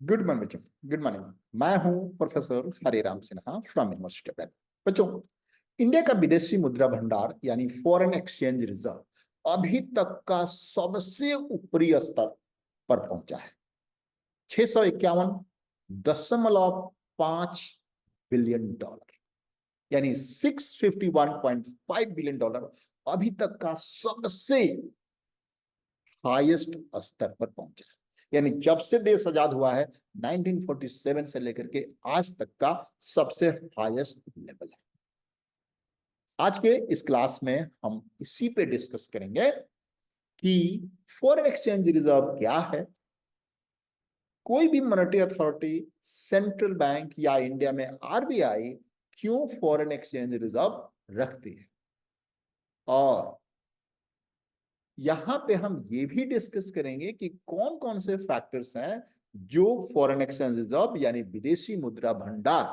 Good morning बच्चों। Good morning. मैं हूं professor Hariram Sinha from university of London. बच्चों, इंडिया का विदेशी मुद्रा भंडार यानी फॉरेन एक्सचेंज रिजर्व अभी तक का सबसे ऊपरी स्तर पर पहुंचा है। 651.5 बिलियन डॉलर यानी $651.5 बिलियन अभी तक का सबसे हाईएस्ट स्तर पर पहुंचा है। यानी जब से देश आजाद हुआ है 1947 से लेकर के आज तक का सबसे हाईएस्ट लेवल है। आज के इस क्लास में हम इसी पे डिस्कस करेंगे कि फॉरेन एक्सचेंज रिजर्व क्या है, कोई भी मॉनेटरी अथॉरिटी, सेंट्रल बैंक या इंडिया में आरबीआई क्यों फॉरेन एक्सचेंज रिजर्व रखती है, और यहां पे हम ये भी डिस्कस करेंगे कि कौन कौन से फैक्टर्स हैं जो फॉरेन एक्सचेंज रिजर्व यानी विदेशी मुद्रा भंडार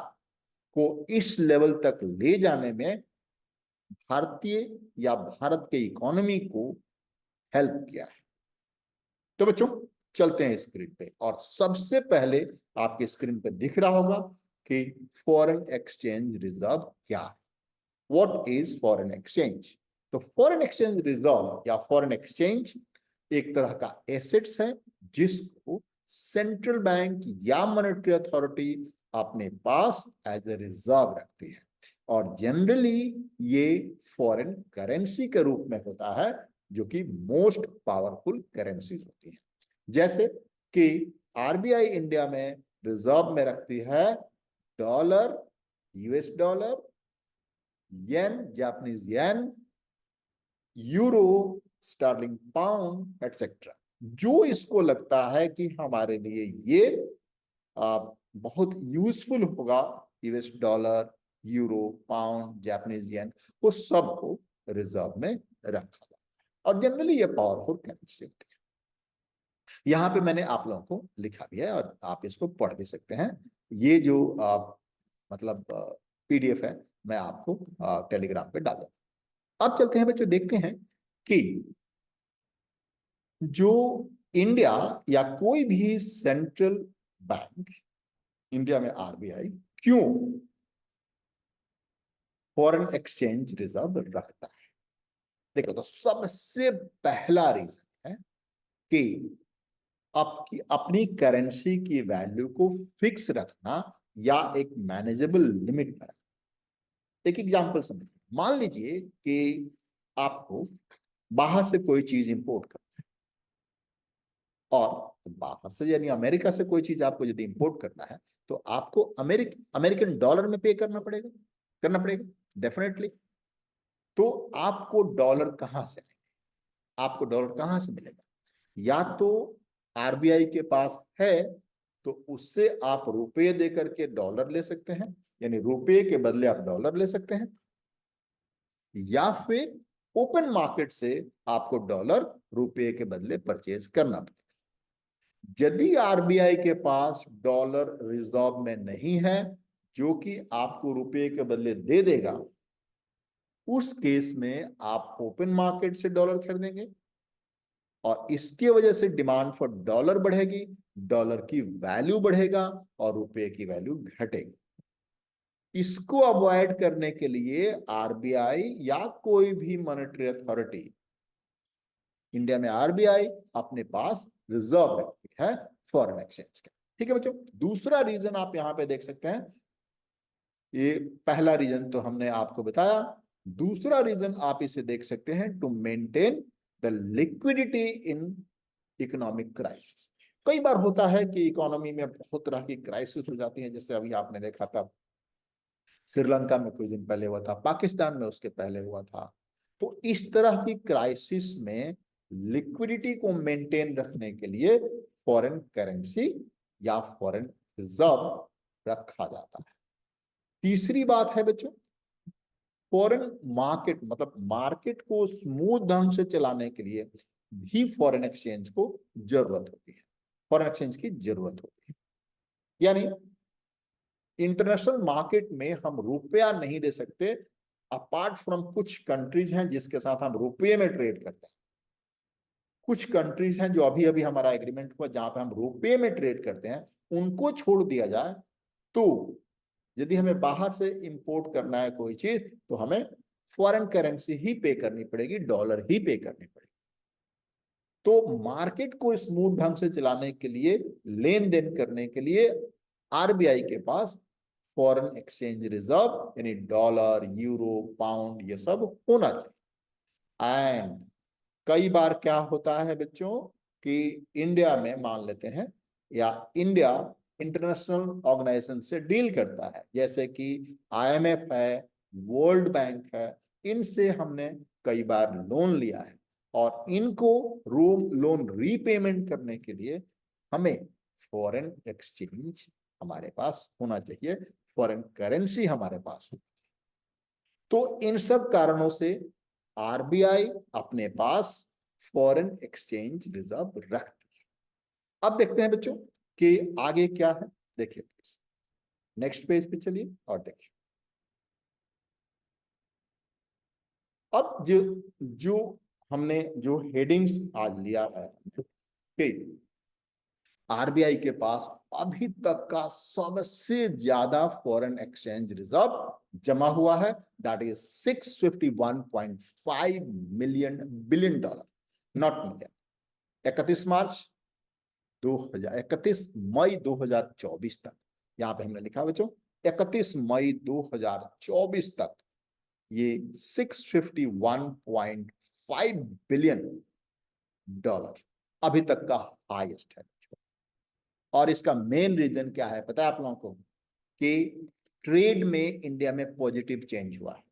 को इस लेवल तक ले जाने में भारतीय या भारत के इकोनॉमी को हेल्प किया है। तो बच्चों, चलते हैं स्क्रीन पे, और सबसे पहले आपके स्क्रीन पे दिख रहा होगा कि फॉरेन एक्सचेंज रिजर्व क्या है। What is foreign exchange? तो फॉरेन एक्सचेंज रिजर्व या फॉरेन एक्सचेंज एक तरह का एसेट्स है जिसको सेंट्रल बैंक या मॉनेटरी अथॉरिटी अपने पास एज ए रिजर्व रखती है, और जनरली ये फॉरेन करेंसी के रूप में होता है जो कि मोस्ट पावरफुल करेंसी होती है। जैसे कि आरबीआई इंडिया में रिजर्व में रखती है dollar, US dollar, yen, Japanese yen, euro, sterling pound etcetera. जो इसको लगता है कि हमारे लिए ये बहुत यूजफुल होगा, US dollar, euro, pound, Japanese yen, वो सबको रिजर्व में रखा जाता है, और जनरली ये पावरफुल करेंसी होती है। यहाँ पे मैंने आप लोगों को लिखा भी है और आप इसको पढ़ भी सकते हैं। ये जो मतलब पीडीएफ है मैं आपको टेलीग्राम पे डाल दूंगा। अब चलते हैं बच्चों, देखते हैं कि जो इंडिया या कोई भी सेंट्रल बैंक, इंडिया में आरबीआई क्यों फॉरेन एक्सचेंज रिजर्व रखता है। देखो, तो सबसे पहला रीजन है कि आपकी अपनी करेंसी की वैल्यू को फिक्स रखना या एक मैनेजेबल लिमिट में रखना। एक एग्जांपल समझिए, मान लीजिए कि आपको बाहर से कोई चीज इंपोर्ट करना है, और बाहर से यानी अमेरिका से कोई चीज आपको यदि इंपोर्ट करना है तो आपको अमेरिकन डॉलर में पे करना पड़ेगा डेफिनेटली। तो आपको डॉलर कहां से आएंगे, आपको डॉलर कहां से मिलेगा? या तो आरबीआई के पास है तो उससे आप रुपए दे करके डॉलर ले सकते हैं, यानी रुपए के बदले आप डॉलर ले सकते हैं, या फिर ओपन मार्केट से आपको डॉलर रुपए के बदले परचेज करना पड़ेगा। यदि आरबीआई के पास डॉलर रिजर्व में नहीं है जो कि आपको रुपए के बदले दे देगा, उस केस में आप ओपन मार्केट से डॉलर खरीदेंगे, और इसकी वजह से डिमांड फॉर डॉलर बढ़ेगी, डॉलर की वैल्यू बढ़ेगा और रुपए की वैल्यू घटेगी। इसको अवॉइड करने के लिए आरबीआई या कोई भी मॉनेटरी अथॉरिटी, इंडिया में आरबीआई अपने पास रिजर्व रखती है फॉरेन एक्सचेंज का। ठीक है बच्चों, दूसरा रीजन आप यहां पे देख सकते हैं। ये पहला रीजन तो हमने आपको बताया। दूसरा रीजन आप इसे देख सकते हैं, to maintain the liquidity in economic crisis. कई बार होता है कि इकोनॉमी में बहुत तरह की क्राइसिस हो जाती है, जैसे अभी आपने देखा था श्रीलंका में कुछ दिन पहले हुआ था, पाकिस्तान में उसके पहले हुआ था। तो इस तरह की क्राइसिस में लिक्विडिटी को मेंटेन रखने के लिए फॉरेन करेंसी या फॉरेन रिजर्व रखा जाता है। तीसरी बात है बच्चों, फॉरेन मार्केट मतलब मार्केट को स्मूथ ढंग से चलाने के लिए भी फॉरेन एक्सचेंज को जरूरत होती है, फॉरेन एक्सचेंज की जरूरत होती है। यानी इंटरनेशनल मार्केट में हम रुपया नहीं दे सकते, अपार्ट फ्रॉम कुछ कंट्रीज हैं जिसके साथ हम रुपये में ट्रेड करते हैं। कुछ कंट्रीज हैं जो अभी अभी हमारा एग्रीमेंट हुआ जहां पे हम रुपये में ट्रेड करते हैं, उनको छोड़ दिया जाए तो यदि हमें बाहर से इंपोर्ट करना है कोई चीज तो हमें फॉरेन करेंसी ही पे करनी पड़ेगी, डॉलर ही पे करनी पड़ेगी। तो मार्केट को स्मूथ ढंग से चलाने के लिए, लेन देन करने के लिए आरबीआई के पास फॉरेन एक्सचेंज रिजर्व यानी डॉलर, यूरो, पाउंड ये सब होना चाहिए। एंड कई बार क्या होता है बच्चों कि इंडिया में मान लेते हैं या इंडिया इंटरनेशनल ऑर्गेनाइजेशन से डील करता है, जैसे कि आईएमएफ है, वर्ल्ड बैंक है, इनसे हमने कई बार लोन लिया है और इनको लोन रीपेमेंट करने के लिए हमें फॉरेन एक्सचेंज हमारे पास होना चाहिए, फॉरेन करेंसी हमारे पास हो। तो इन सब कारणों से आरबीआई अपने पास फॉरेन एक्सचेंज रिजर्व रखती है। अब देखते हैं बच्चों कि आगे क्या है। देखिए नेक्स्ट पेज पे चलिए और देखिए। अब जो हमने जो हेडिंग्स आज लिया है कि आरबीआई के पास अभी तक का सबसे ज्यादा फॉरेन एक्सचेंज रिजर्व जमा हुआ है, that is 651.5 billion dollar, not million. 31 मई 2024 तक, यहां पे हमने लिखा बच्चों 31 मई 2024 तक ये 651.5 बिलियन डॉलर अभी तक का हाईएस्ट है। और इसका मेन रीजन क्या है पता है आप लोगों को कि ट्रेड में इंडिया में पॉजिटिव चेंज हुआ है।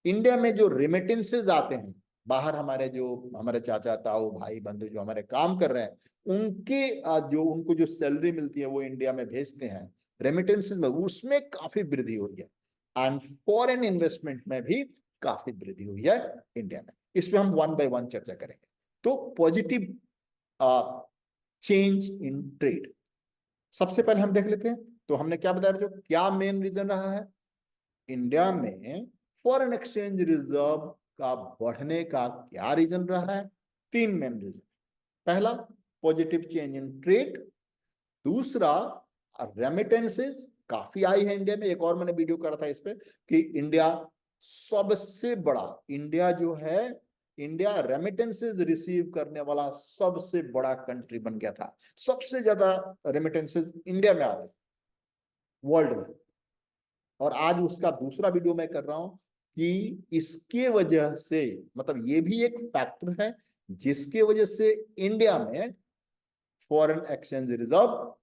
इंडिया में जो रेमिटेंसेज आते हैं बाहर, हमारे चाचा ताऊ भाई बंधु जो हमारे काम कर रहे हैं, उनको जो सैलरी मिलती है वो इंडिया में भेजते हैं रेमिटेंसेज में, उसमें काफी वृद्धि हुई है। एंड फॉरेन इन्वेस्टमेंट में भी काफी वृद्धि हुई है इंडिया में। इस पे हम वन बाय वन चर्चा करेंगे। तो पॉजिटिव चेंज इन ट्रेड सबसे पहले हम देख लेते हैं। तो हमने क्या बताया बच्चों, क्या मेन रीजन रहा है इंडिया में फॉरेन एक्सचेंज रिजर्व का बढ़ने का? क्या रीजन रहा है? तीन मेन रीजन। पहला पॉजिटिव चेंज इन ट्रेड, दूसरा रेमिटेंसेस काफी आई है इंडिया में। एक और मैंने वीडियो करा था इस पे कि इंडिया जो है इंडिया रेमिटेंसेस रिसीव करने वाला सबसे बड़ा कंट्री बन गया था। सबसे ज्यादा रेमिटेंसेस इंडिया में आते वर्ल्ड में। और आज उसका दूसरा वीडियो मैं कर रहा हूं कि इसके वजह से, मतलब ये भी एक फैक्टर है जिसके वजह से इंडिया में foreign exchange reserve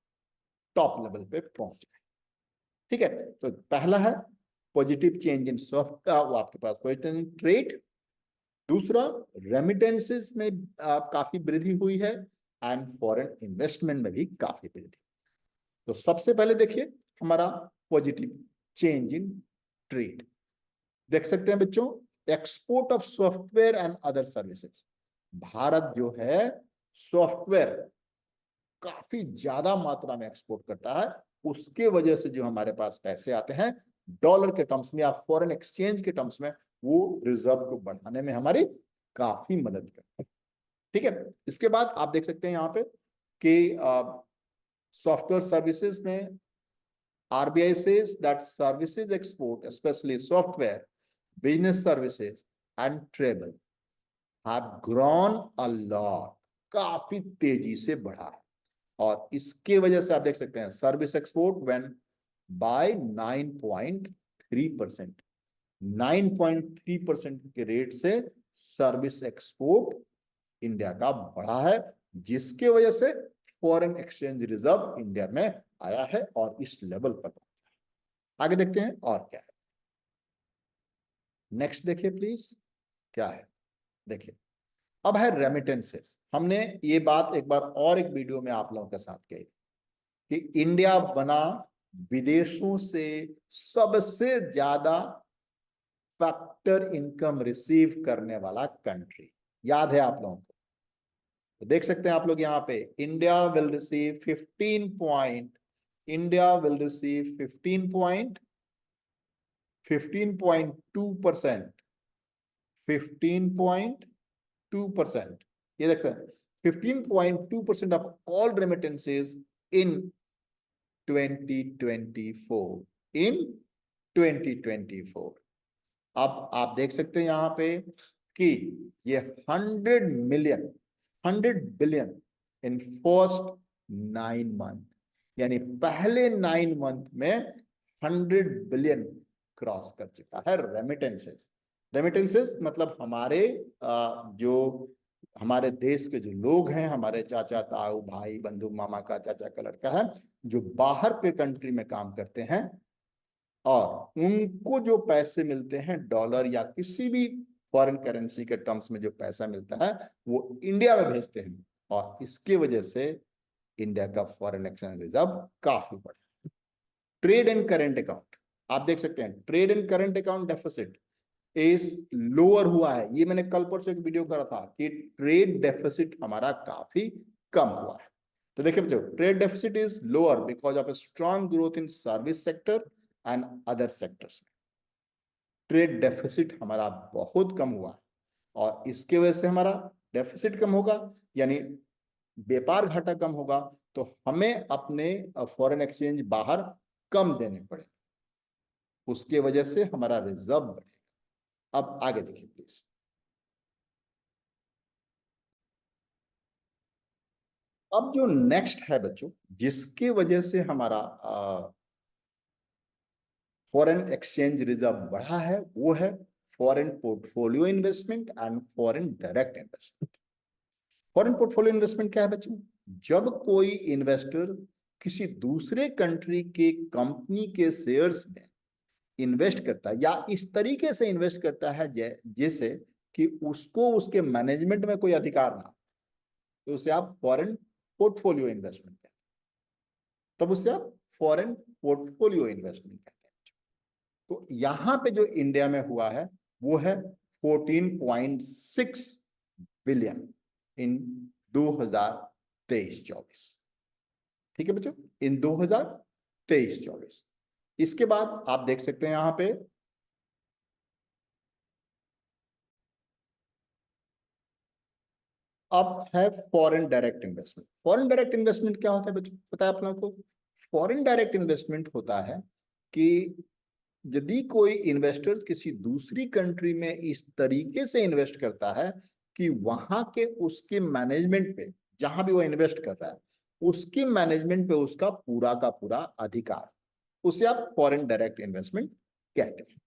top level पे पहुंच गए। ठीक है, तो पहला है पॉजिटिव चेंज इन सॉफ्ट, वो आपके पास पॉजिटिव ट्रेड। दूसरा रेमिटेंसेस में काफी वृद्धि हुई है एंड फॉरेन इन्वेस्टमेंट में भी काफी वृद्धि। तो सबसे पहले देखिए हमारा पॉजिटिव चेंज इन ट्रेड देख सकते हैं बच्चों, export of software and other services. Bharat जो है सॉफ्टवेयर काफी ज्यादा मात्रा में एक्सपोर्ट करता है, उसके वजह से जो हमारे पास पैसे आते हैं डॉलर के टर्म्स में या फॉरेन एक्सचेंज के टर्म्स में, वो रिजर्व को बढ़ाने में हमारी काफी मदद करता है। ठीक है, इसके बाद आप देख सकते हैं यहाँ पे कि सॉफ्टवेयर सर्विसेज में RBI says that services export, especially software, business services and travel have grown a lot, काफी तेजी से बढ़ा है। और इसके वजह से आप देख सकते हैं सर्विस एक्सपोर्ट वेन बाय 9.3%, 9.3% के रेट से सर्विस एक्सपोर्ट इंडिया का बढ़ा है, जिसके वजह से फॉरेन एक्सचेंज रिजर्व इंडिया में आया है और इस लेवल पर। आगे देखते हैं और क्या है। नेक्स्ट देखिए प्लीज, क्या है देखिए। अब है रेमिटेंसेस। हमने ये बात एक बार और एक वीडियो में आप लोगों के साथ कही कि इंडिया बना विदेशों से सबसे ज्यादा फैक्टर इनकम रिसीव करने वाला कंट्री। याद है आप लोगों को? तो देख सकते हैं आप लोग यहाँ पे इंडिया विल रिसीव 15.2%, 15.2%, ये देखते हैं 15.2% ऑफ ऑल रेमिटेंसेज इन 2024 इन 2024। अब आप देख सकते हैं यहां पे कि ये 100 बिलियन इन फर्स्ट 9 मंथ, यानी पहले 9 मंथ में 100 बिलियन क्रॉस कर चुका है रेमिटेंसेस। रेमिटेंसेस मतलब जो हमारे देश के जो लोग हैं, हमारे चाचा ताऊ भाई बंधु मामा का चाचा का लड़का है, जो बाहर के कंट्री में काम करते हैं और उनको जो पैसे मिलते हैं डॉलर या किसी भी फॉरेन करेंसी के टर्म्स में जो पैसा मिलता है वो इंडिया में भेजते हैं, और इसकी वजह से इंडिया का फॉरेन एक्सचेंज रिजर्व काफी बढ़ा। ट्रेड एंड करंट अकाउंट आप देख सकते हैं, trade and current account deficit is lower हुआ है। ये मैंने कल परसों एक वीडियो करा था कि ट्रेड डेफिसिट हमारा काफी कम हुआ है। तो देखिए बच्चों, trade deficit is lower because of a strong growth in service sector and other sectors. Trade deficit हमारा बहुत कम हुआ है और इसके वजह से हमारा डेफिसिट कम होगा, यानी व्यापार घाटा कम होगा, तो हमें अपने फॉरेन एक्सचेंज बाहर कम देने पड़े, उसके वजह से हमारा रिजर्व बढ़ेगा। अब आगे देखिए प्लीज। अब जो नेक्स्ट है बच्चों, जिसके वजह से हमारा फॉरेन एक्सचेंज रिजर्व बढ़ा है, वो है foreign portfolio investment and foreign direct investment. Foreign portfolio investment क्या है बच्चों? जब कोई इन्वेस्टर किसी दूसरे कंट्री के कंपनी के शेयर्स में इन्वेस्ट करता है या इस तरीके से इन्वेस्ट करता है जैसे कि उसको उसके मैनेजमेंट में कोई अधिकार ना, तो उसे आप फॉरेन पोर्टफोलियो इन्वेस्टमेंट कहते हैं। तब उससे आप फॉरेन पोर्टफोलियो इन्वेस्टमेंट कहते हैं। तो यहां पे जो इंडिया में हुआ है वो है 14.6 बिलियन इन 2023-24। ठीक है बच्चों, इन 2023-24। इसके बाद आप देख सकते हैं यहां पे अब है foreign direct investment. Foreign direct investment क्या होता है बच्चों, पता है आप लोगों को? फॉरेन डायरेक्ट इन्वेस्टमेंट होता है कि यदि कोई इन्वेस्टर किसी दूसरी कंट्री में इस तरीके से इन्वेस्ट करता है कि वहां के उसके मैनेजमेंट पे, जहां भी वो इन्वेस्ट कर रहा है उसके मैनेजमेंट पे उसका पूरा का पूरा अधिकार, उसे आप फॉरेन डायरेक्ट इन्वेस्टमेंट कहते हैं।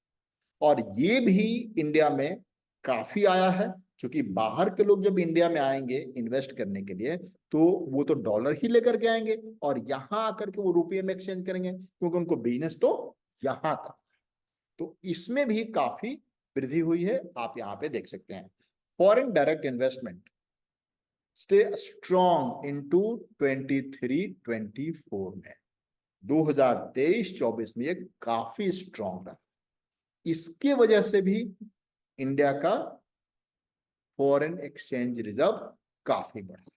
और ये भी इंडिया में काफी आया है, क्योंकि बाहर के लोग जब इंडिया में आएंगे इन्वेस्ट करने के लिए तो वो तो डॉलर ही लेकर के आएंगे और यहां आकर के वो रुपये में एक्सचेंज करेंगे, क्योंकि उनको बिजनेस तो यहां का। तो इसमें भी काफी वृद्धि हुई है, आप यहां पे देख सकते हैं। Foreign direct investment stay strong into 23-24 में, 2023-24 में ये काफी स्ट्रॉन्ग रहा। इसके वजह से भी इंडिया का फॉरेन एक्सचेंज रिजर्व काफी बढ़ा है।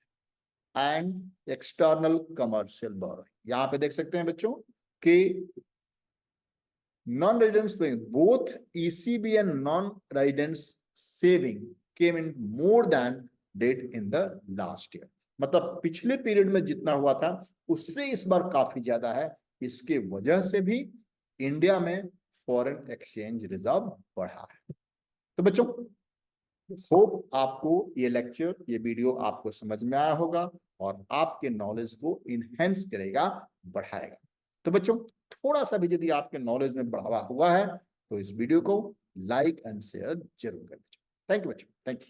एंड एक्सटर्नल कमर्शियल बोरोइंग यहां पे देख सकते हैं बच्चों कि non-residents saving, both ECB and non-residents saving came in more than did in the last year। मतलब पिछले पीरियड में जितना हुआ था उससे इस बार काफी ज्यादा है। इसके वजह से भी इंडिया में फॉरेन एक्सचेंज रिजर्व बढ़ा है। तो बच्चों, होप आपको ये लेक्चर, ये वीडियो आपको समझ में आया होगा और आपके नॉलेज को इनहेंस करेगा, बढ़ाएगा। तो बच्चों, थोड़ा सा भी यदि आपके नॉलेज में बढ़ावा हुआ है तो इस वीडियो को लाइक एंड शेयर जरूर करें। थैंक यू बच्चों, थैंक यू।